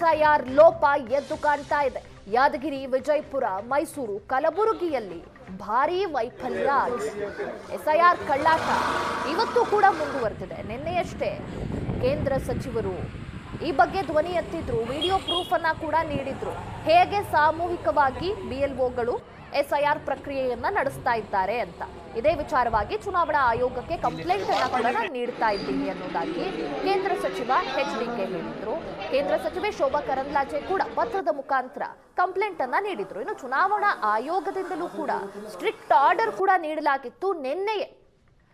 SIR ಲೋಪ ಎದ್ದು ಕಾಣ್ತಾ ಇದೆ. ಯಾದಗಿರಿ, ವಿಜಯಪುರ, ಮೈಸೂರು, ಕಲಬುರಗಿಯಲ್ಲಿ ಭಾರೀ ವೈಫಲ್ಯ ಆಗಿದೆ. ಎಸ್ಐಆರ್ ಕಳ್ಳಾಟ ಇವತ್ತು ಕೂಡ ಮುಂದುವರೆದಿದೆ. ನಿನ್ನೆಯಷ್ಟೇ ಕೇಂದ್ರ ಸಚಿವರು ಈ ಬಗ್ಗೆ ಧ್ವನಿ ಎತ್ತಿದ್ರು, ವಿಡಿಯೋ ಪ್ರೂಫ್ ಅನ್ನ ಕೂಡ ನೀಡಿದ್ರು. ಹೇಗೆ ಸಾಮೂಹಿಕವಾಗಿ ಬಿಎಲ್ಒಗಳು ಎಸ್ಐಆರ್ ಪ್ರಕ್ರಿಯೆಯನ್ನ ನಡೆಸ್ತಾ ಇದ್ದಾರೆ ಅಂತ. ಇದೇ ವಿಚಾರವಾಗಿ ಚುನಾವಣಾ ಆಯೋಗಕ್ಕೆ ಕಂಪ್ಲೇಂಟ್ ಅನ್ನ ಕೂಡ ನಾನು ನೀಡ್ತಾ ಇದ್ದೀನಿ ಅನ್ನೋದಾಗಿ ಕೇಂದ್ರ ಸಚಿವ ಎಚ್.ಡಿ.ಕೆ ಹೇಳಿದ್ರು. ಕೇಂದ್ರ ಸಚಿವೆ ಶೋಭಾ ಕರಂದ್ಲಾಜೆ ಕೂಡ ಪತ್ರದ ಮುಖಾಂತರ ಕಂಪ್ಲೇಂಟ್ ಅನ್ನ ನೀಡಿದ್ರು. ಇನ್ನು ಚುನಾವಣಾ ಆಯೋಗದಿಂದಲೂ ಕೂಡ ಸ್ಟ್ರಿಕ್ಟ್ ಆರ್ಡರ್ ಕೂಡ ನೀಡಲಾಗಿತ್ತು. ನಿನ್ನೆಯೇ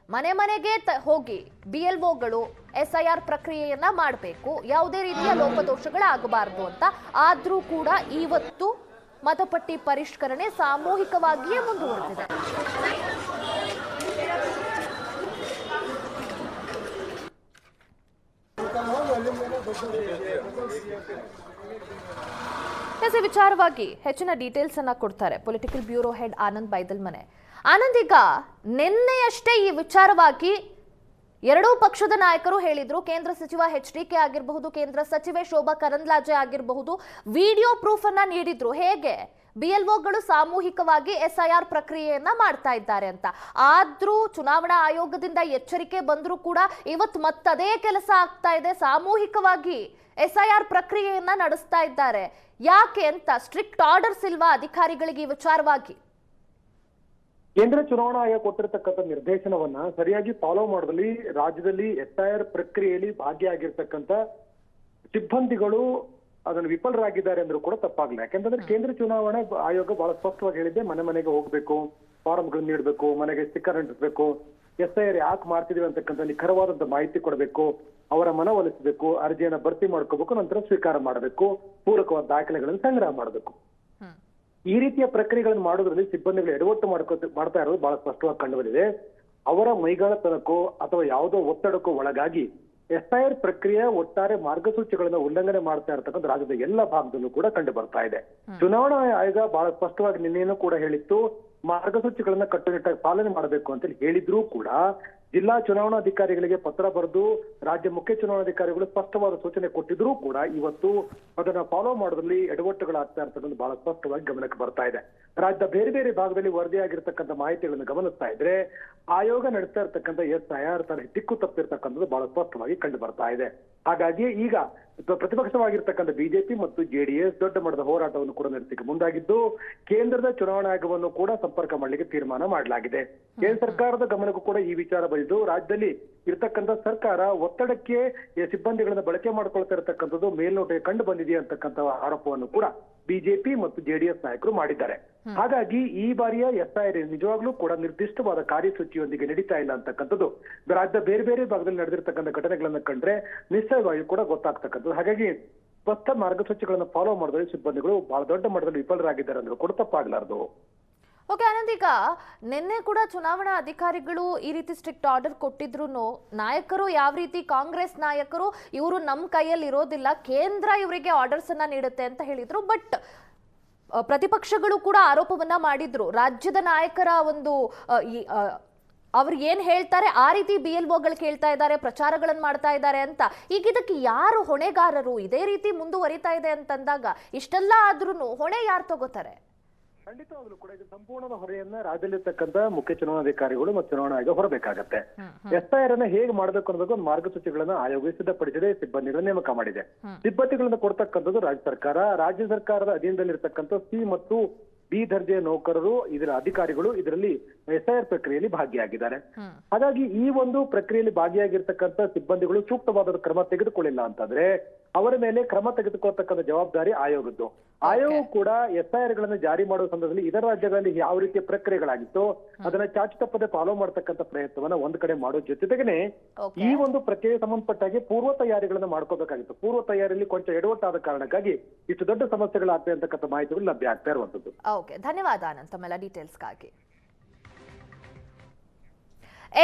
ಮನೆ ಮನೆಗೆ ಹೋಗಿ ಬಿಎಲ್ಒಗಳು ಎಸ್ಐಆರ್ ಪ್ರಕ್ರಿಯೆಯನ್ನ ಮಾಡಬೇಕು, ಯಾವುದೇ ರೀತಿಯ ಲೋಪದೋಷಗಳಾಗಬಾರದು ಅಂತ. ಆದ್ರೂ ಕೂಡ ಇವತ್ತು ಮತಪಟ್ಟಿ ಪರಿಷ್ಕರಣೆ ಸಾಮೂಹಿಕವಾಗಿಯೇ ಮುಂದುವರೆದಿದೆ. ಈ ವಿಚಾರವಾಗಿ ಹೆಚ್ಚಿನ ಡೀಟೇಲ್ಸ್ ಅನ್ನ ಕೊಡ್ತಾರೆ political bureau head Anand Baidalmane. Anand, ಈಗ ನಿನ್ನೆಯಷ್ಟೇ ಈ ವಿಚಾರವಾಗಿ ಎರಡೂ ಪಕ್ಷದ ನಾಯಕರು ಹೇಳಿದ್ರು. ಕೇಂದ್ರ ಸಚಿವ ಎಚ್.ಡಿ.ಕೆ ಆಗಿರಬಹುದು, ಕೇಂದ್ರ ಸಚಿವೆ ಶೋಭಾ ಕರಂದ್ಲಾಜೆ ಆಗಿರಬಹುದು, ವಿಡಿಯೋ ಪ್ರೂಫ್ ಅನ್ನ ನೀಡಿದ್ರು. ಹೇಗೆ ಬಿಎಲ್ಒಗಳು ಸಾಮೂಹಿಕವಾಗಿ ಎಸ್ಐಆರ್ ಪ್ರಕ್ರಿಯೆಯನ್ನ ಮಾಡ್ತಾ ಇದ್ದಾರೆ ಅಂತ. ಆದ್ರೂ ಚುನಾವಣಾ ಆಯೋಗದಿಂದ ಎಚ್ಚರಿಕೆ ಬಂದ್ರೂ ಕೂಡ ಇವತ್ತು ಮತ್ತದೇ ಕೆಲಸ ಆಗ್ತಾ ಇದೆ. ಸಾಮೂಹಿಕವಾಗಿ ಎಸ್ಐಆರ್ ಪ್ರಕ್ರಿಯೆಯನ್ನ ನಡೆಸ್ತಾ ಇದ್ದಾರೆ. ಯಾಕೆ ಅಂತ ಸ್ಟ್ರಿಕ್ಟ್ ಆರ್ಡರ್ಸ್ ಇಲ್ವಾ ಅಧಿಕಾರಿಗಳಿಗೆ ಈ ವಿಚಾರವಾಗಿ? ಕೇಂದ್ರ ಚುನಾವಣಾ ಆಯೋಗ ಕೊಟ್ಟಿರತಕ್ಕಂಥ ನಿರ್ದೇಶನವನ್ನ ಸರಿಯಾಗಿ ಫಾಲೋ ಮಾಡೋದ್ರಲ್ಲಿ ರಾಜ್ಯದಲ್ಲಿ ಎಸ್ಐಆರ್ ಪ್ರಕ್ರಿಯೆಯಲ್ಲಿ ಭಾಗಿಯಾಗಿರ್ತಕ್ಕಂಥ ಸಿಬ್ಬಂದಿಗಳು ಅದನ್ನು ವಿಫಲರಾಗಿದ್ದಾರೆ ಅಂದ್ರೂ ಕೂಡ ತಪ್ಪಾಗಲ್ಲ. ಯಾಕೆಂತಂದ್ರೆ ಕೇಂದ್ರ ಚುನಾವಣಾ ಆಯೋಗ ಬಹಳ ಸ್ಪಷ್ಟವಾಗಿ ಹೇಳಿದೆ, ಮನೆ ಮನೆಗೆ ಹೋಗ್ಬೇಕು, ಫಾರಂಗಳನ್ನು ನೀಡಬೇಕು, ಮನೆಗೆ ಸ್ಟಿಕ್ಕರ್ ಅಂಟಿಸ್ಬೇಕು, ಎಸ್ಐಆರ್ ಯಾಕೆ ಮಾಡ್ತಿದೀವಿ ಅಂತಕ್ಕಂಥ ನಿಖರವಾದಂತ ಮಾಹಿತಿ ಕೊಡಬೇಕು, ಅವರ ಮನವೊಲಿಸಬೇಕು, ಅರ್ಜಿಯನ್ನ ಭರ್ತಿ ಮಾಡ್ಕೋಬೇಕು, ನಂತರ ಸ್ವೀಕಾರ ಮಾಡಬೇಕು, ಪೂರಕವಾದ ದಾಖಲೆಗಳನ್ನು ಸಂಗ್ರಹ ಮಾಡಬೇಕು. ಈ ರೀತಿಯ ಪ್ರಕ್ರಿಯೆಗಳನ್ನು ಮಾಡೋದ್ರಲ್ಲಿ ಸಿಬ್ಬಂದಿಗಳು ಎಡವಟ್ಟು ಮಾಡ್ತಾ ಇರೋದು ಬಹಳ ಸ್ಪಷ್ಟವಾಗಿ ಕಂಡು ಬಂದಿದೆ. ಅವರ ಮೈಗಾಳತನಕ್ಕೋ ಅಥವಾ ಯಾವುದೋ ಒತ್ತಡಕ್ಕೋ ಒಳಗಾಗಿ ಎಸ್ಐಆರ್ ಪ್ರಕ್ರಿಯೆ ಒಟ್ಟಾರೆ ಮಾರ್ಗಸೂಚಿಗಳನ್ನ ಉಲ್ಲಂಘನೆ ಮಾಡ್ತಾ ಇರತಕ್ಕಂಥ ರಾಜ್ಯದ ಎಲ್ಲ ಭಾಗದಲ್ಲೂ ಕೂಡ ಕಂಡು ಬರ್ತಾ ಇದೆ. ಚುನಾವಣಾ ಆಯೋಗ ಬಹಳ ಸ್ಪಷ್ಟವಾಗಿ ನಿನ್ನೆನೂ ಕೂಡ ಹೇಳಿತ್ತು, ಮಾರ್ಗಸೂಚಿಗಳನ್ನ ಕಟ್ಟುನಿಟ್ಟಾಗಿ ಪಾಲನೆ ಮಾಡಬೇಕು ಅಂತ ಹೇಳಿದ್ರೂ ಕೂಡ ಜಿಲ್ಲಾ ಚುನಾವಣಾಧಿಕಾರಿಗಳಿಗೆ ಪತ್ರ ಬರೆದು ರಾಜ್ಯ ಮುಖ್ಯ ಚುನಾವಣಾಧಿಕಾರಿಗಳು ಸ್ಪಷ್ಟವಾದ ಸೂಚನೆ ಕೊಟ್ಟಿದ್ರೂ ಕೂಡ ಇವತ್ತು ಅದನ್ನ ಫಾಲೋ ಮಾಡೋದ್ರಲ್ಲಿ ಎಡವಟ್ಟುಗಳಾಗ್ತಾ ಇರ್ತಕ್ಕಂಥ ಬಹಳ ಸ್ಪಷ್ಟವಾಗಿ ಗಮನಕ್ಕೆ ಬರ್ತಾ ಇದೆ. ರಾಜ್ಯದ ಬೇರೆ ಬೇರೆ ಭಾಗದಲ್ಲಿ ವರದಿಯಾಗಿರ್ತಕ್ಕಂಥ ಮಾಹಿತಿಗಳನ್ನು ಗಮನಿಸ್ತಾ ಇದ್ರೆ ಆಯೋಗ ನಡೆಸ್ತಾ ಇರ್ತಕ್ಕಂಥ ಎಸ್ಐಆರ್ ತರ ದಿಕ್ಕು ತಪ್ಪಿರ್ತಕ್ಕಂಥದ್ದು ಬಹಳ ಸ್ಪಷ್ಟವಾಗಿ ಕಂಡು ಬರ್ತಾ ಇದೆ. ಹಾಗಾಗಿ ಈಗ ಪ್ರತಿಪಕ್ಷವಾಗಿರ್ತಕ್ಕಂಥ ಬಿಜೆಪಿ ಮತ್ತು ಜೆಡಿಎಸ್ ದೊಡ್ಡ ಮಟ್ಟದ ಹೋರಾಟವನ್ನು ಕೂಡ ನಡೆಸಲಿಕ್ಕೆ ಮುಂದಾಗಿದ್ದು ಕೇಂದ್ರದ ಚುನಾವಣಾ ಆಯೋಗವನ್ನು ಕೂಡ ಸಂಪರ್ಕ ಮಾಡಲಿಕ್ಕೆ ತೀರ್ಮಾನ ಮಾಡಲಾಗಿದೆ. ಕೇಂದ್ರ ಸರ್ಕಾರದ ಗಮನಕ್ಕೂ ಕೂಡ ಈ ವಿಚಾರ ಬಂದಿದ್ದು ರಾಜ್ಯದಲ್ಲಿ ಇರ್ತಕ್ಕಂಥ ಸರ್ಕಾರ ಒತ್ತಡಕ್ಕೆ ಸಿಬ್ಬಂದಿಗಳನ್ನ ಬಳಕೆ ಮಾಡ್ಕೊಳ್ತಾ ಇರತಕ್ಕಂಥದ್ದು ಮೇಲ್ನೋಟಕ್ಕೆ ಕಂಡು ಬಂದಿದೆ ಅಂತಕ್ಕಂಥ ಆರೋಪವನ್ನು ಕೂಡ ಬಿಜೆಪಿ ಮತ್ತು ಜೆಡಿಎಸ್ ನಾಯಕರು ಮಾಡಿದ್ದಾರೆ. ಹಾಗಾಗಿ ಈ ಬಾರಿಯ ಎಸ್ಐಆರ್ ನಿಜವಾಗ್ಲೂ ಕೂಡ ನಿರ್ದಿಷ್ಟವಾದ ಕಾರ್ಯಸೂಚಿಯೊಂದಿಗೆ ನಡೀತಾ ಇಲ್ಲ ಅಂತಕ್ಕಂಥದ್ದು ರಾಜ್ಯದ ಬೇರೆ ಬೇರೆ ಭಾಗದಲ್ಲಿ ನಡೆದಿರ್ತಕ್ಕಂಥ ಘಟನೆಗಳನ್ನ ಕಂಡ್ರೆ ನಿಶ್ಚಯವಾಗಿ ಕೂಡ ಗೊತ್ತಾಗ್ತಕ್ಕಂಥದ್ದು. ಹಾಗಾಗಿ ಸ್ಪಷ್ಟ ಮಾರ್ಗಸೂಚಿಗಳನ್ನ ಫಾಲೋ ಮಾಡಿದ್ರೆ ಸಿಬ್ಬಂದಿಗಳು ಬಹಳ ದೊಡ್ಡ ಮಟ್ಟದಲ್ಲಿ ವಿಫಲರಾಗಿದ್ದಾರೆ ಅಂದ್ರೂ ಕೂಡ ತಪ್ಪಾಗಲಾರದು. ಓಕೆ ಆನಂದ್, ಈಗ ನಿನ್ನೆ ಕೂಡ ಚುನಾವಣಾ ಅಧಿಕಾರಿಗಳು ಈ ರೀತಿ ಸ್ಟ್ರಿಕ್ಟ್ ಆರ್ಡರ್ ಕೊಟ್ಟಿದ್ರು. ನಾಯಕರು ಯಾವ ರೀತಿ ಕಾಂಗ್ರೆಸ್ ನಾಯಕರು ಇವರು ನಮ್ಮ ಕೈಯಲ್ಲಿ ಇರೋದಿಲ್ಲ, ಕೇಂದ್ರ ಇವರಿಗೆ ಆರ್ಡರ್ಸ್ ಅನ್ನ ನೀಡುತ್ತೆ ಅಂತ ಹೇಳಿದ್ರು. ಬಟ್ ಪ್ರತಿಪಕ್ಷಗಳು ಕೂಡ ಆರೋಪವನ್ನ ಮಾಡಿದ್ರು, ರಾಜ್ಯದ ನಾಯಕರ ಒಂದು ಅವ್ರು ಏನ್ ಹೇಳ್ತಾರೆ ಆ ರೀತಿ ಬಿಎಲ್ಒಗಳು ಕೇಳ್ತಾ ಇದ್ದಾರೆ, ಪ್ರಚಾರಗಳನ್ನು ಮಾಡ್ತಾ ಇದ್ದಾರೆ ಅಂತ. ಈಗ ಇದಕ್ಕೆ ಯಾರು ಹೊಣೆಗಾರರು? ಇದೇ ರೀತಿ ಮುಂದುವರಿತಾ ಇದೆ ಅಂತಂದಾಗ ಇಷ್ಟೆಲ್ಲ ಆದ್ರೂ ಹೊಣೆ ಯಾರು ತಗೋತಾರೆ? ಖಂಡಿತವಾಗ್ಲೂ ಕೂಡ ಇದು ಸಂಪೂರ್ಣದ ಹೊರೆಯನ್ನ ರಾಜ್ಯದಲ್ಲಿರ್ತಕ್ಕಂಥ ಮುಖ್ಯ ಚುನಾವಣಾಧಿಕಾರಿಗಳು ಮತ್ತು ಚುನಾವಣಾ ಆಯೋಗ ಹೊರಬೇಕಾಗತ್ತೆ. ಎಸ್ಐಆರ್ ಅನ್ನ ಹೇಗೆ ಮಾಡಬೇಕು ಅನ್ನೋದು ಒಂದು ಮಾರ್ಗಸೂಚಿಗಳನ್ನ ಆಯೋಗ ಸಿದ್ಧಪಡಿಸಿದೆ, ಸಿಬ್ಬಂದಿಗಳನ್ನ ನೇಮಕ ಮಾಡಿದೆ. ಸಿಬ್ಬಂದಿಗಳನ್ನ ಕೊಡ್ತಕ್ಕಂಥದ್ದು ರಾಜ್ಯ ಸರ್ಕಾರದ ಅಧೀನದಲ್ಲಿರ್ತಕ್ಕಂಥ ಸಿ ಮತ್ತು ಬಿ ದರ್ಜೆಯ ನೌಕರರು, ಇದರ ಅಧಿಕಾರಿಗಳು ಇದರಲ್ಲಿ ಎಸ್ಐಆರ್ ಪ್ರಕ್ರಿಯೆಯಲ್ಲಿ ಭಾಗಿಯಾಗಿದ್ದಾರೆ. ಹಾಗಾಗಿ ಈ ಒಂದು ಪ್ರಕ್ರಿಯೆಯಲ್ಲಿ ಭಾಗಿಯಾಗಿರ್ತಕ್ಕಂಥ ಸಿಬ್ಬಂದಿಗಳು ಸೂಕ್ತವಾದ ಕ್ರಮ ತೆಗೆದುಕೊಳ್ಳಿಲ್ಲ ಅಂತಂದ್ರೆ ಅವರ ಮೇಲೆ ಕ್ರಮ ತೆಗೆದುಕೊಳ್ತಕ್ಕಂಥ ಜವಾಬ್ದಾರಿ ಆಯೋಗದ್ದು. ಆಯೋಗ ಕೂಡ ಎಸ್ಐಆರ್ ಗಳನ್ನ ಜಾರಿ ಮಾಡುವ ಸಂದರ್ಭದಲ್ಲಿ ಇದರ ರಾಜ್ಯಗಳಲ್ಲಿ ಯಾವ ರೀತಿಯ ಪ್ರಕ್ರಿಯೆಗಳಾಗಿತ್ತು ಅದನ್ನ ಚಾಚು ತಪ್ಪದೆ ಫಾಲೋ ಮಾಡತಕ್ಕಂಥ ಪ್ರಯತ್ನವನ್ನ ಒಂದ್ ಕಡೆ ಮಾಡೋ ಜೊತೆಗೇನೆ ಈ ಒಂದು ಪ್ರಕ್ರಿಯೆ ಸಂಬಂಧಪಟ್ಟಾಗಿ ಪೂರ್ವ ತಯಾರಿಗಳನ್ನ ಮಾಡ್ಕೋಬೇಕಾಗಿತ್ತು. ಪೂರ್ವ ತಯಾರಿಯಲ್ಲಿ ಕೊಂಚ ಎಡವಟ್ಟಾದ ಕಾರಣಕ್ಕಾಗಿ ಇಷ್ಟು ದೊಡ್ಡ ಸಮಸ್ಯೆಗಳಾಗ್ತದೆ ಅಂತಕ್ಕಂಥ ಮಾಹಿತಿಗಳು ಲಭ್ಯ ಆಗ್ತಾ ಇರುವಂತದ್ದು. ಓಕೆ, ಧನ್ಯವಾದ ಅನಂತ್ ತಮ್ಮೆಲ್ಲ ಡೀಟೇಲ್ಸ್ಗಾಗಿ.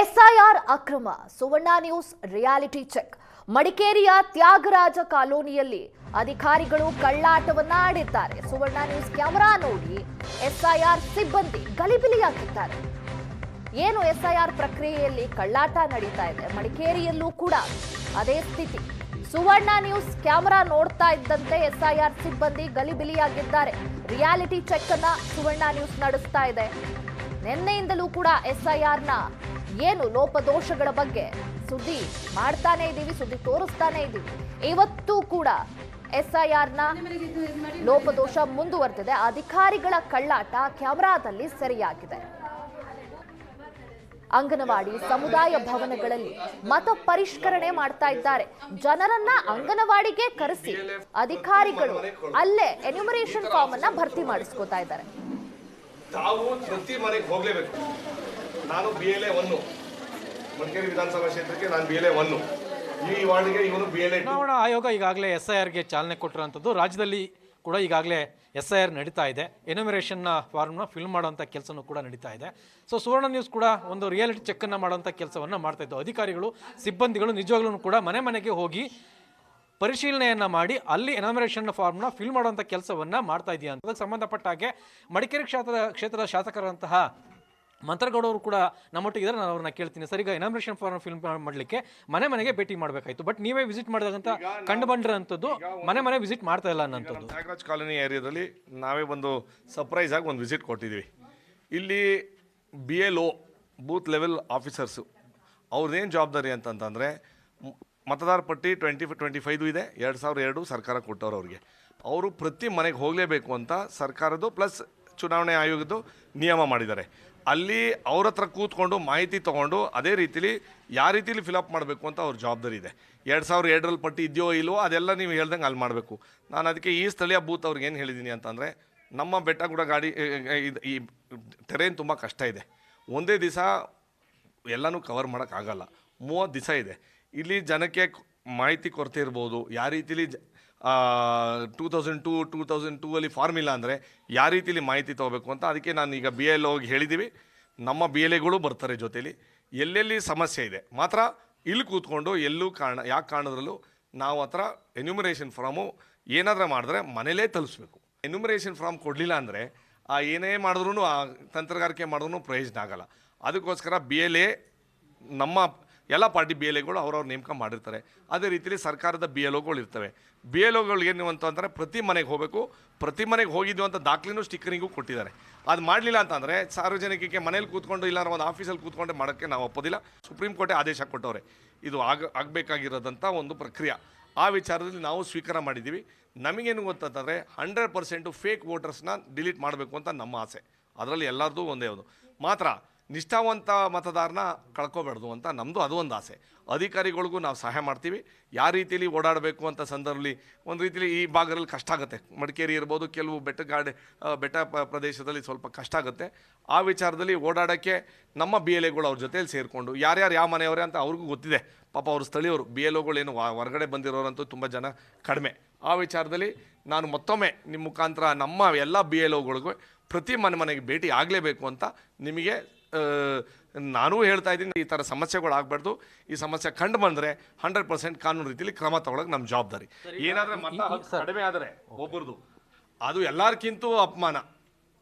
ಎಸ್ಐಆರ್ ಅಕ್ರಮ, ಸುವರ್ಣ ನ್ಯೂಸ್ ರಿಯಾಲಿಟಿ ಚೆಕ್. ಮಡಿಕೇರಿಯ ತ್ಯಾಗರಾಜ ಕಾಲೋನಿಯಲ್ಲಿ ಅಧಿಕಾರಿಗಳು ಕಳ್ಳಾಟವನ್ನ ಆಡಿದ್ದಾರೆ. ಸುವರ್ಣ ನ್ಯೂಸ್ ಕ್ಯಾಮೆರಾ ನೋಡಿ ಎಸ್ಐಆರ್ ಸಿಬ್ಬಂದಿ ಗಲಿಬಿಲಿಯಾಗಿದ್ದಾರೆ. ಏನು ಎಸ್ಐಆರ್ ಪ್ರಕ್ರಿಯೆಯಲ್ಲಿ ಕಳ್ಳಾಟ ನಡೀತಾ ಇದೆ, ಮಡಿಕೇರಿಯಲ್ಲೂ ಕೂಡ ಅದೇ ಸ್ಥಿತಿ. ಸುವರ್ಣ ನ್ಯೂಸ್ ಕ್ಯಾಮೆರಾ ನೋಡ್ತಾ ಇದ್ದಂತೆ ಎಸ್ಐಆರ್ ಸಿಬ್ಬಂದಿ ಗಲಿಬಿಲಿಯಾಗಿದ್ದಾರೆ. ರಿಯಾಲಿಟಿ ಚೆಕ್ ಅನ್ನ ಸುವರ್ಣ ನ್ಯೂಸ್ ನಡೆಸ್ತಾ ಇದೆ. ನಿನ್ನೆಯಿಂದಲೂ ಕೂಡ ಎಸ್ಐಆರ್ನ ಏನು ಲೋಪದೋಷಗಳ ಬಗ್ಗೆ ಸುದ್ದಿ ಮಾಡ್ತಾನೆ ಇದ್ದೀವಿ, ಸುದ್ದಿ ತೋರಿಸ್ತಾನೆ ಇದ್ದೀವಿ. ಇವತ್ತು ಕೂಡ ಎಸ್ಐಆರ್ನ ಲೋಪದೋಷ ಮುಂದುವರೆದಿದೆ. ಅಧಿಕಾರಿಗಳ ಕಳ್ಳಾಟ ಕ್ಯಾಮೆರಾದಲ್ಲಿ ಸೆರೆಯಾಗಿದೆ. ಅಂಗನವಾಡಿ ಸಮುದಾಯ ಭವನಗಳಲ್ಲಿ ಮತ ಪರಿಷ್ಕರಣೆ ಮಾಡ್ತಾ ಇದ್ದಾರೆ. ಜನರನ್ನ ಅಂಗನವಾಡಿಗೆ ಕರೆಸಿ ಅಧಿಕಾರಿಗಳು ಅಲ್ಲೇ ಎನ್ಯುಮರೇಷನ್ ಫಾರ್ಮ್ ಅನ್ನ ಭರ್ತಿ ಮಾಡಿಸ್ಕೋತಾ ಇದ್ದಾರೆ. ತಾವು ಪ್ರತಿ ಮನೆಗೆ ಹೋಗ್ಲೇಬೇಕು. ನಾನು BLA 1 ಮಡಿಕೇರಿ ವಿಧಾನಸಭಾ ಕ್ಷೇತ್ರಕ್ಕೆ ನಾನು BLA 1, ಈ ವಾರ್ಡ್ಗೆ ಇವನು BLA 2. ಚುನಾವಣಾ ಆಯೋಗ ಈಗಾಗಲೇ SIRಗೆ ಚಾಲನೆ ಕೊಟ್ಟಿರುವಂಥದ್ದು. ರಾಜ್ಯದಲ್ಲಿ ಕೂಡ ಈಗಾಗಲೇ SIR ನಡೀತಾ ಇದೆ. ಎನ್ಯುಮರೇಷನ್ನ ಫಾರ್ಮ್ನ ಫಿಲ್ ಮಾಡುವಂಥ ಕೆಲಸನೂ ಕೂಡ ನಡೀತಾ ಇದೆ. ಸೊ ಸುವರ್ಣ ನ್ಯೂಸ್ ಕೂಡ ಒಂದು ರಿಯಾಲಿಟಿ ಚೆಕ್ಕನ್ನು ಮಾಡುವಂಥ ಕೆಲಸವನ್ನು ಮಾಡ್ತಾ ಇದ್ದು, ಅಧಿಕಾರಿಗಳು ಸಿಬ್ಬಂದಿಗಳು ನಿಜವಾಗ್ಲೂ ಕೂಡ ಮನೆ ಮನೆಗೆ ಹೋಗಿ ಪರಿಶೀಲನೆಯನ್ನು ಮಾಡಿ ಅಲ್ಲಿ ಎನ್ಯುಮರೇಷನ್ ಫಾರ್ಮ್ನ ಫಿಲ್ ಮಾಡುವಂಥ ಕೆಲಸವನ್ನು ಮಾಡ್ತಾ ಇದೆಯಾ ಅಂತ ಅದಕ್ಕೆ ಸಂಬಂಧಪಟ್ಟ ಹಾಗೆ ಮಡಿಕೇರಿ ಕ್ಷೇತ್ರದ ಶಾಸಕರಂತಹ ಮಂತ್ರಗೌಡವರು ಕೂಡ ನಮ್ಮೊಟ್ಟಿಗಿದ್ದಾರೆ. ನಾನು ಅವ್ರನ್ನ ಕೇಳ್ತೀನಿ, ಸರ್ ಈಗ ಎನ್ಯುಮರೇಷನ್ ಫಾರ್ಮ್ ಫಿಲ್ ಮಾಡಲಿಕ್ಕೆ ಮನೆ ಮನೆಗೆ ಭೇಟಿ ಮಾಡಬೇಕಾಯ್ತು, ಬಟ್ ನೀವೇ ವಿಸಿಟ್ ಮಾಡಿದಂತ ಕಂಡು ಬಂದಿರೋಂಥದ್ದು ಮನೆ ಮನೆ ವಿಸಿಟ್ ಮಾಡ್ತಾ ಇಲ್ಲ ಅನ್ನೋಂಥದ್ದು. ನಾಗರಾಜ್ ಕಾಲೋನಿ ಏರಿಯಾದಲ್ಲಿ ನಾವೇ ಒಂದು ಸರ್ಪ್ರೈಸ್ ಆಗಿ ಒಂದು ವಿಸಿಟ್ ಕೊಟ್ಟಿದ್ದೀವಿ. ಇಲ್ಲಿ BLO ಬೂತ್ ಲೆವೆಲ್ ಆಫೀಸರ್ಸು ಅವ್ರದ್ದೇನು ಜವಾಬ್ದಾರಿ ಅಂತಂತಂದರೆ ಮತದಾರ ಪಟ್ಟಿ 2025 ಇದೆ, 2002 ಸರ್ಕಾರ ಕೊಟ್ಟವ್ರು ಅವ್ರಿಗೆ. ಅವರು ಪ್ರತಿ ಮನೆಗೆ ಹೋಗಲೇಬೇಕು ಅಂತ ಸರ್ಕಾರದ್ದು ಪ್ಲಸ್ ಚುನಾವಣೆ ಆಯೋಗದ್ದು ನಿಯಮ ಮಾಡಿದ್ದಾರೆ. ಅಲ್ಲಿ ಅವ್ರ ಹತ್ರ ಕೂತ್ಕೊಂಡು ಮಾಹಿತಿ ತೊಗೊಂಡು ಅದೇ ರೀತಿಲಿ ಯಾವ ರೀತಿಲಿ ಫಿಲಪ್ ಮಾಡಬೇಕು ಅಂತ ಅವ್ರ ಜವಾಬ್ದಾರಿ ಇದೆ. 2002ರಲ್ಲಿ ಪಟ್ಟಿ ಇದೆಯೋ ಇಲ್ವೋ ಅದೆಲ್ಲ ನೀವು ಹೇಳ್ದಂಗೆ ಅಲ್ಲಿ ಮಾಡಬೇಕು. ನಾನು ಅದಕ್ಕೆ ಈ ಸ್ಥಳೀಯ ಬೂತ್ ಅವ್ರಿಗೆ ಏನು ಹೇಳಿದ್ದೀನಿ ಅಂತಂದರೆ, ನಮ್ಮ ಬೆಟ್ಟಗುಡ ಗಾಡಿ ಈ ಟೆರೇನ್ ತುಂಬ ಕಷ್ಟ ಇದೆ, ಒಂದೇ ದಿವಸ ಎಲ್ಲನೂ ಕವರ್ ಮಾಡೋಕ್ಕಾಗಲ್ಲ, 30 ದಿವಸ ಇದೆ. ಇಲ್ಲಿ ಜನಕ್ಕೆ ಮಾಹಿತಿ ಕೊರತೆ ಇರ್ಬೋದು, ಯಾವ ರೀತಿಲಿ 2002 ಫಾರ್ಮ್ ಇಲ್ಲ ಅಂದರೆ ಯಾವ ರೀತಿಲಿ ಮಾಹಿತಿ ತೊಗೋಬೇಕು ಅಂತ. ಅದಕ್ಕೆ ನಾನು ಈಗ BLO ಹೇಳಿದ್ದೀವಿ, ನಮ್ಮ BLAಗಳು ಬರ್ತಾರೆ ಜೊತೇಲಿ. ಎಲ್ಲೆಲ್ಲಿ ಸಮಸ್ಯೆ ಇದೆ ಮಾತ್ರ ಇಲ್ಲಿ ಕೂತ್ಕೊಂಡು ಎಲ್ಲೂ ಯಾಕೆ ಕಾರಣದ್ರಲ್ಲೂ ನಾವು ಹತ್ರ ಎನ್ಯುಮರೇಷನ್ ಫಾರ್ಮು ಏನಾದರೂ ಮಾಡಿದ್ರೆ ಮನೇಲೇ ತಲುಪಿಸ್ಬೇಕು. ಎನ್ಯುಮರೇಷನ್ ಫಾರ್ಮ್ ಕೊಡಲಿಲ್ಲ ಅಂದರೆ ಏನೇ ಮಾಡಿದ್ರೂ ತಂತ್ರಗಾರಿಕೆ ಮಾಡಿದ್ರೂ ಪ್ರಯೋಜನ ಆಗಲ್ಲ. ಅದಕ್ಕೋಸ್ಕರ BLA ನಮ್ಮ ಎಲ್ಲ ಪಾರ್ಟಿ BLAಗಳು ಅವ್ರವ್ರು ನೇಮಕ ಮಾಡಿರ್ತಾರೆ. ಅದೇ ರೀತಿಯಲ್ಲಿ ಸರ್ಕಾರದ BLOಗಳು ಇರ್ತವೆ. BLOಗಳು ಏನು ಅಂತಂದರೆ ಪ್ರತಿ ಮನೆಗೆ ಹೋಗಬೇಕು, ಪ್ರತಿ ಮನೆಗೆ ಹೋಗಿದ್ದು ಅಂತ ದಾಖಲೆನೂ ಸ್ಟಿಕ್ಕರಿಂಗು ಕೊಟ್ಟಿದ್ದಾರೆ. ಅದು ಮಾಡಲಿಲ್ಲ ಅಂತಂದರೆ ಸಾರ್ವಜನಿಕರಿಗೆ ಮನೇಲಿ ಕೂತ್ಕೊಂಡು ಇಲ್ಲ ಒಂದು ಆಫೀಸಲ್ಲಿ ಕೂತ್ಕೊಂಡು ಮಾಡೋಕ್ಕೆ ನಾವು ಒಪ್ಪೋದಿಲ್ಲ. ಸುಪ್ರೀಂ ಕೋರ್ಟೇ ಆದೇಶ ಕೊಟ್ಟವ್ರೆ, ಇದು ಆಗಬೇಕಾಗಿರೋದಂಥ ಒಂದು ಪ್ರಕ್ರಿಯೆ. ಆ ವಿಚಾರದಲ್ಲಿ ನಾವು ಸ್ವೀಕಾರ ಮಾಡಿದ್ದೀವಿ. ನಮಗೇನು ಗೊತ್ತಂತಂದರೆ 100% ಫೇಕ್ ವೋಟರ್ಸ್ನ ಡಿಲೀಟ್ ಮಾಡಬೇಕು ಅಂತ ನಮ್ಮ ಆಸೆ. ಅದರಲ್ಲಿ ಎಲ್ಲರದ್ದು ಒಂದೇ ಒಂದು ಮಾತ್ರ ನಿಷ್ಠಾವಂತ ಮತದಾರನ ಕಳ್ಕೊಬಾರ್ದು ಅಂತ ನಮ್ಮದು ಅದು ಒಂದು ಆಸೆ. ಅಧಿಕಾರಿಗಳಿಗೂ ನಾವು ಸಹಾಯ ಮಾಡ್ತೀವಿ. ಯಾವ ರೀತಿಯಲ್ಲಿ ಓಡಾಡಬೇಕು ಅಂತ ಸಂದರ್ಭದಲ್ಲಿ ಒಂದು ರೀತಿಯಲ್ಲಿ ಈ ಭಾಗದಲ್ಲಿ ಕಷ್ಟ ಆಗುತ್ತೆ. ಮಡಿಕೇರಿ ಇರ್ಬೋದು, ಕೆಲವು ಬೆಟ್ಟ ಪ್ರದೇಶದಲ್ಲಿ ಸ್ವಲ್ಪ ಕಷ್ಟ ಆಗುತ್ತೆ. ಆ ವಿಚಾರದಲ್ಲಿ ಓಡಾಡೋಕ್ಕೆ ನಮ್ಮ BLAಗಳು ಅವ್ರ ಜೊತೆಯಲ್ಲಿ ಸೇರಿಕೊಂಡು ಯಾರ್ಯಾರು ಯಾವ ಮನೆಯವರೇ ಅಂತ ಅವ್ರಿಗೂ ಗೊತ್ತಿದೆ. ಪಾಪ ಅವ್ರ ಸ್ಥಳೀಯರು BLOಗಳೇನು ಹೊರಗಡೆ ಬಂದಿರೋರಂತೂ ತುಂಬ ಜನ ಕಡಿಮೆ. ಆ ವಿಚಾರದಲ್ಲಿ ನಾನು ಮತ್ತೊಮ್ಮೆ ನಿಮ್ಮ ಮುಖಾಂತರ ನಮ್ಮ ಎಲ್ಲ BLOಗಳಿಗೂ ಪ್ರತಿ ಮನೆಗೆ ಭೇಟಿ ಆಗಲೇಬೇಕು ಅಂತ ನಿಮಗೆ ನಾನೂ ಹೇಳ್ತಾ ಇದ್ದೀನಿ. ಈ ಥರ ಸಮಸ್ಯೆಗಳು ಆಗಬಾರ್ದು. ಈ ಸಮಸ್ಯೆ ಕಂಡು ಬಂದರೆ 100% ಕಾನೂನು ರೀತಿಯಲ್ಲಿ ಕ್ರಮ ತಗೊಳ್ಳೋಕೆ ನಮ್ಮ ಜವಾಬ್ದಾರಿ. ಏನಾದರೆ ಮತ ಕಡಿಮೆ ಆದರೆ ಒಬ್ಬರದು ಅದು ಎಲ್ಲರಿಗಿಂತೂ ಅಪಮಾನ.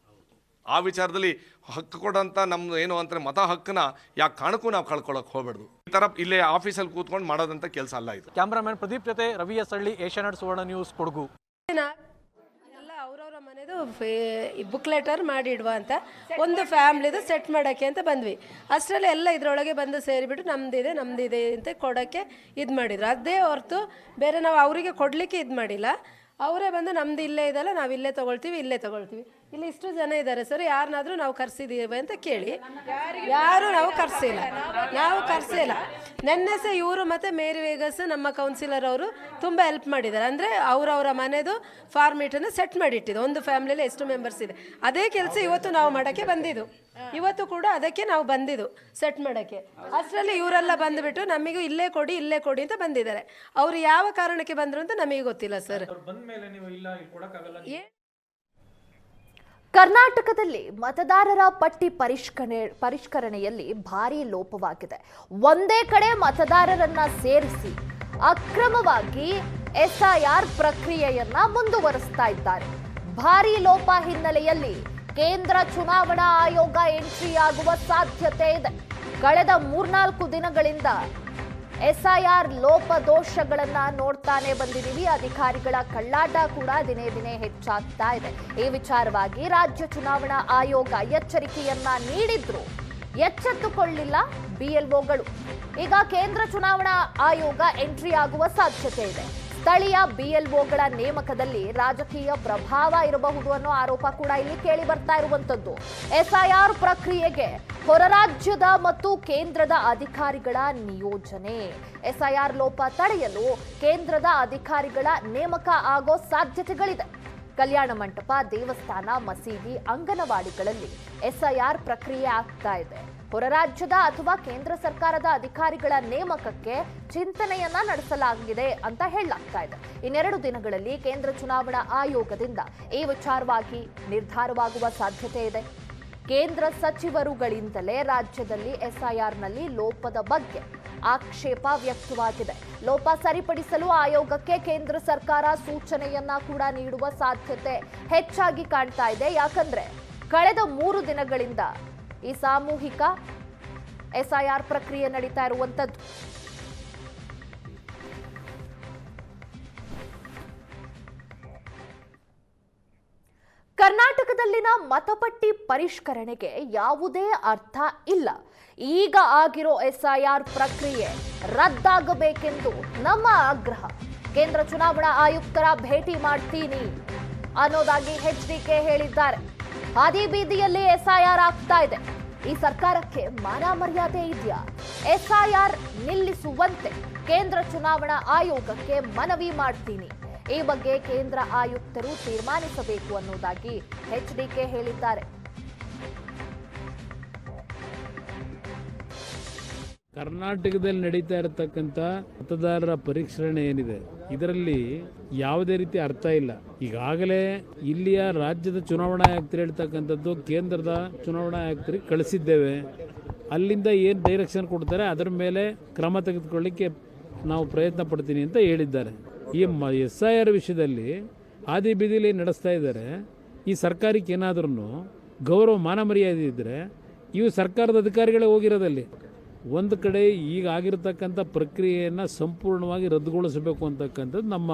ಆ ವಿಚಾರದಲ್ಲಿ ಹಕ್ಕು ಕೊಡೋಂಥ ನಮ್ಮದು ಏನು ಅಂದರೆ ಮತ ಹಕ್ಕನ್ನ ಯಾಕೆ ಕಾರಣಕ್ಕೂ ನಾವು ಕಳ್ಕೊಳ್ಳೋಕೆ ಹೋಗ್ಬಾರ್ದು. ಈ ಥರ ಇಲ್ಲೇ ಆಫೀಸಲ್ಲಿ ಕೂತ್ಕೊಂಡು ಮಾಡೋದಂಥ ಕೆಲಸ ಅಲ್ಲ ಇದು. ಕ್ಯಾಮ್ರಾಮನ್ ಪ್ರದೀಪ್ ಜೊತೆ ರವಿ ಎಸ್ ಹಳ್ಳಿ, ಏಷ್ಯಾನೆಟ್ ಸುವರ್ಣ ನ್ಯೂಸ್, ಕೊಡಗು. ಎಲ್ಲ ಅವ್ರವ್ರ ಮನೆದು ಬುಕ್ ಲೆಟರ್ ಮಾಡಿಡುವ ಅಂತ ಒಂದು ಫ್ಯಾಮ್ಲಿದು ಸೆಟ್ ಮಾಡೋಕ್ಕೆ ಅಂತ ಬಂದ್ವಿ. ಅಷ್ಟರಲ್ಲಿ ಎಲ್ಲ ಇದರೊಳಗೆ ಬಂದು ಸೇರಿಬಿಟ್ಟು ನಮ್ಮದಿದೆ ಅಂತ ಕೊಡೋಕ್ಕೆ ಇದು ಮಾಡಿದ್ರು. ಅದೇ ಹೊರತು ಬೇರೆ ನಾವು ಅವರಿಗೆ ಕೊಡಲಿಕ್ಕೆ ಇದು ಮಾಡಿಲ್ಲ. ಅವರೇ ಬಂದು ನಮ್ದು ಇಲ್ಲೇ ಇದಲ್ಲ, ನಾವು ಇಲ್ಲೇ ತೊಗೊಳ್ತೀವಿ. ಇಲ್ಲಿ ಇಷ್ಟು ಜನ ಇದ್ದಾರೆ ಸರ್, ಯಾರನ್ನಾದರೂ ನಾವು ಕರೆಸಿದ್ದೀವಿ ಅಂತ ಕೇಳಿ, ಯಾರು ನಾವು ಕರೆಸಿಲ್ಲ. ನೆನ್ನೆ ಸಹ ಇವರು ಮತ್ತು ಮೇರಿ ವೇಗಸ್ ನಮ್ಮ ಕೌನ್ಸಿಲರ್ ಅವರು ತುಂಬ ಹೆಲ್ಪ್ ಮಾಡಿದ್ದಾರೆ. ಅಂದರೆ ಅವರವರ ಮನೆದು ಫಾರ್ಮೇಟನ್ನು ಸೆಟ್ ಮಾಡಿಟ್ಟಿದ್ದು, ಒಂದು ಫ್ಯಾಮಿಲಿಯಲ್ಲಿ ಎಷ್ಟು ಮೆಂಬರ್ಸ್ ಇದೆ ಅದೇ ಕೆಲಸ ಇವತ್ತು ನಾವು ಮಾಡೋಕ್ಕೆ ಬಂದಿದ್ದು. ಇವತ್ತು ಕೂಡ ಅದಕ್ಕೆ ನಾವು ಬಂದಿದ್ದು ಸೆಟ್ ಮಾಡೋಕ್ಕೆ. ಅಷ್ಟರಲ್ಲಿ ಇವರೆಲ್ಲ ಬಂದುಬಿಟ್ಟು ನಮಗೂ ಇಲ್ಲೇ ಕೊಡಿ ಅಂತ ಬಂದಿದ್ದಾರೆ. ಅವರು ಯಾವ ಕಾರಣಕ್ಕೆ ಬಂದರು ಅಂತ ನಮಗೆ ಗೊತ್ತಿಲ್ಲ ಸರ್. ಕರ್ನಾಟಕದಲ್ಲಿ ಮತದಾರರ ಪಟ್ಟಿ ಪರಿಷ್ಕರಣೆಯಲ್ಲಿ ಭಾರೀ ಲೋಪವಾಗಿದೆ. ಒಂದೇ ಕಡೆ ಮತದಾರರನ್ನ ಸೇರಿಸಿ ಅಕ್ರಮವಾಗಿ SIR ಪ್ರಕ್ರಿಯೆಯನ್ನ ಮುಂದುವರಿಸ್ತಾ ಇದ್ದಾರೆ. ಭಾರೀ ಲೋಪ ಹಿನ್ನೆಲೆಯಲ್ಲಿ ಕೇಂದ್ರ ಚುನಾವಣಾ ಆಯೋಗ ಎಂಟ್ರಿ ಆಗುವ ಸಾಧ್ಯತೆ ಇದೆ. ಕಳೆದ 3-4 ದಿನಗಳಿಂದ SIR ಲೋಪದೋಷಗಳನ್ನ ನೋಡ್ತಾನೆ ಬಂದಿದ್ದೀವಿ. ಅಧಿಕಾರಿಗಳ ಕಳ್ಳಾಟ ಕೂಡ ದಿನೇ ದಿನೇ ಹೆಚ್ಚಾಗ್ತಾ ಇದೆ. ಈ ವಿಚಾರವಾಗಿ ರಾಜ್ಯ ಚುನಾವಣಾ ಆಯೋಗ ಎಚ್ಚರಿಕೆಯನ್ನ ನೀಡಿದ್ರು, ಎಚ್ಚೆತ್ತುಕೊಳ್ಳಿಲ್ಲ BLOಗಳು. ಈಗ ಕೇಂದ್ರ ಚುನಾವಣಾ ಆಯೋಗ ಎಂಟ್ರಿ ಆಗುವ ಸಾಧ್ಯತೆ ಇದೆ. ಸ್ಥಳೀಯ BLOಗಳ ನೇಮಕದಲ್ಲಿ ರಾಜಕೀಯ ಪ್ರಭಾವ ಇರಬಹುದು ಅನ್ನೋ ಆರೋಪ ಕೂಡ ಇಲ್ಲಿ ಕೇಳಿ ಬರ್ತಾ ಇರುವಂತದ್ದು. SIR ಪ್ರಕ್ರಿಯೆಗೆ ಹೊರ ರಾಜ್ಯದ ಮತ್ತು ಕೇಂದ್ರದ ಅಧಿಕಾರಿಗಳ ನಿಯೋಜನೆ. SIR ಲೋಪ ತಡೆಯಲು ಕೇಂದ್ರದ ಅಧಿಕಾರಿಗಳ ನೇಮಕ ಆಗೋ ಸಾಧ್ಯತೆಗಳಿದೆ. ಕಲ್ಯಾಣ ಮಂಟಪ, ದೇವಸ್ಥಾನ, ಮಸೀದಿ, ಅಂಗನವಾಡಿಗಳಲ್ಲಿ SIR ಪ್ರಕ್ರಿಯೆ ಆಗ್ತಾ ಇದೆ. ಹೊರ ರಾಜ್ಯದ ಅಥವಾ ಕೇಂದ್ರ ಸರ್ಕಾರದ ಅಧಿಕಾರಿಗಳ ನೇಮಕಕ್ಕೆ ಚಿಂತನೆಯನ್ನ ನಡೆಸಲಾಗಿದೆ ಅಂತ ಹೇಳಲಾಗ್ತಾ ಇದೆ. ಇನ್ನೆರಡು ದಿನಗಳಲ್ಲಿ ಕೇಂದ್ರ ಚುನಾವಣಾ ಆಯೋಗದಿಂದ ಈ ವಿಚಾರವಾಗಿ ನಿರ್ಧಾರವಾಗುವ ಸಾಧ್ಯತೆ ಇದೆ. ಕೇಂದ್ರ ಸಚಿವರುಗಳಿಂದಲೇ ರಾಜ್ಯದಲ್ಲಿ SIRನಲ್ಲಿ ಲೋಪದ ಬಗ್ಗೆ ಆಕ್ಷೇಪ ವ್ಯಕ್ತವಾಗಿದೆ. ಲೋಪ ಸರಿಪಡಿಸಲು ಆಯೋಗಕ್ಕೆ ಕೇಂದ್ರ ಸರ್ಕಾರ ಸೂಚನೆಯನ್ನ ಕೂಡ ನೀಡುವ ಸಾಧ್ಯತೆ ಹೆಚ್ಚಾಗಿ ಕಾಣ್ತಾ ಇದೆ. ಯಾಕಂದ್ರೆ ಕಳೆದ 3 ದಿನಗಳಿಂದ ಈ ಸಾಮೂಹಿಕ SIR ಪ್ರಕ್ರಿಯೆ ನಡೀತಾ ಇರುವಂತದ್ದು. ಕರ್ನಾಟಕದಲ್ಲಿನ ಮತಪಟ್ಟಿ ಪರಿಷ್ಕರಣೆಗೆ ಯಾವುದೇ ಅರ್ಥ ಇಲ್ಲ. ಈಗ ಆಗಿರೋ SIR ಪ್ರಕ್ರಿಯೆ ರದ್ದಾಗಬೇಕೆಂದು ನಮ್ಮ ಆಗ್ರಹ. ಕೇಂದ್ರ ಚುನಾವಣಾ ಆಯುಕ್ತರ ಭೇಟಿ ಮಾಡ್ತೀನಿ ಅನ್ನೋದಾಗಿ HDK ಹೇಳಿದ್ದಾರೆ. ಹಾದಿ ಬೀದಿಯಲ್ಲಿ SIR ಆಗ್ತಾ ಇದೆ. ಈ ಸರ್ಕಾರಕ್ಕೆ ಮಾನ ಮರ್ಯಾದೆ ಇದೆಯಾ? SIR ನಿಲ್ಲಿಸುವಂತೆ ಕೇಂದ್ರ ಚುನಾವಣಾ ಆಯೋಗಕ್ಕೆ ಮನವಿ ಮಾಡ್ತೀನಿ. ಈ ಬಗ್ಗೆ ಕೇಂದ್ರ ಆಯುಕ್ತರು ತೀರ್ಮಾನಿಸಬೇಕು ಅನ್ನೋದಾಗಿ HDK ಹೇಳಿದ್ದಾರೆ. ಕರ್ನಾಟಕದಲ್ಲಿ ನಡೀತಾ ಇರತಕ್ಕಂಥ ಮತದಾರರ ಪರಿಷ್ಕರಣೆ ಏನಿದೆ, ಇದರಲ್ಲಿ ಯಾವುದೇ ರೀತಿ ಅರ್ಥ ಇಲ್ಲ. ಈಗಾಗಲೇ ಇಲ್ಲಿಯ ರಾಜ್ಯದ ಚುನಾವಣಾ ಆಯುಕ್ತರು ಹೇಳ್ತಕ್ಕಂಥದ್ದು ಕೇಂದ್ರದ ಚುನಾವಣಾ ಆಯುಕ್ತರಿಗೆ ಕಳಿಸಿದ್ದೇವೆ. ಅಲ್ಲಿಂದ ಏನು ಡೈರೆಕ್ಷನ್ ಕೊಡ್ತಾರೆ ಅದರ ಮೇಲೆ ಕ್ರಮ ತೆಗೆದುಕೊಳ್ಳಿಕ್ಕೆ ನಾವು ಪ್ರಯತ್ನ ಪಡ್ತೀನಿ ಅಂತ ಹೇಳಿದ್ದಾರೆ. ಈ SIR ವಿಷಯದಲ್ಲಿ ಆದಿ ಬೀದಿಲಿ ನಡೆಸ್ತಾ ಇದ್ದಾರೆ. ಈ ಸರ್ಕಾರಕ್ಕೆ ಏನಾದ್ರೂ ಗೌರವ ಮಾನ ಮರ್ಯಾದೆ ಇದ್ದರೆ ಇವು ಸರ್ಕಾರದ ಅಧಿಕಾರಿಗಳೇ ಹೋಗಿರೋದಲ್ಲಿ. ಒಂದು ಕಡೆ ಈಗ ಆಗಿರತಕ್ಕಂಥ ಪ್ರಕ್ರಿಯೆಯನ್ನು ಸಂಪೂರ್ಣವಾಗಿ ರದ್ದುಗೊಳಿಸಬೇಕು ಅಂತಕ್ಕಂಥದ್ದು ನಮ್ಮ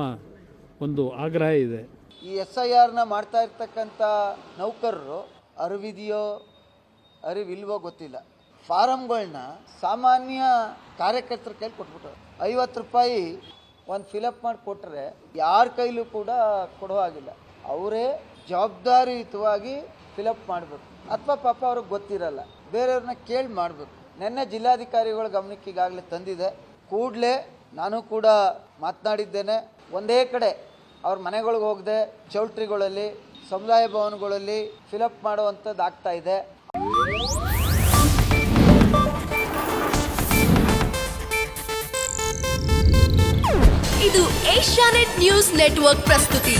ಒಂದು ಆಗ್ರಹ ಇದೆ. ಈ SIRನ ಮಾಡ್ತಾ ಇರ್ತಕ್ಕಂಥ ನೌಕರರು ಅರಿವಿದೆಯೋ ಅರಿವಿಲ್ವೋ ಗೊತ್ತಿಲ್ಲ. ಫಾರಮ್ಗಳನ್ನ ಸಾಮಾನ್ಯ ಕಾರ್ಯಕರ್ತರ ಕೈಲಿ ಕೊಟ್ಬಿಟ್ರು. 50 ರೂಪಾಯಿ ಒಂದು ಫಿಲಪ್ ಮಾಡಿ ಕೊಟ್ಟರೆ ಯಾರ ಕೈಲೂ ಕೂಡ ಕೊಡೋ ಹಾಗಿಲ್ಲ. ಅವರೇ ಜವಾಬ್ದಾರಿಯುತವಾಗಿ ಫಿಲಪ್ ಮಾಡಬೇಕು, ಅಥವಾ ಪಾಪ ಅವ್ರಿಗೆ ಗೊತ್ತಿರಲ್ಲ, ಬೇರೆಯವ್ರನ್ನ ಕೇಳಿ ಮಾಡಬೇಕು. ನಿನ್ನೆ ಜಿಲ್ಲಾಧಿಕಾರಿಗಳ ಗಮನಕ್ಕೆ ಈಗಾಗಲೇ ತಂದಿದೆ. ಕೂಡಲೇ ನಾನು ಕೂಡ ಮಾತನಾಡಿದ್ದೇನೆ. ಒಂದೇ ಕಡೆ ಅವ್ರ ಮನೆಗಳಿಗೆ ಹೋಗದೆ ಚೌಲ್ಟ್ರಿಗಳಲ್ಲಿ, ಸಮುದಾಯ ಭವನಗಳಲ್ಲಿ ಫಿಲಪ್ ಮಾಡುವಂಥದ್ದು ಆಗ್ತಾ ಇದೆ. ಇದು ಏಷ್ಯಾನೆಟ್ ನ್ಯೂಸ್ ನೆಟ್ವರ್ಕ್ ಪ್ರಸ್ತುತಿ.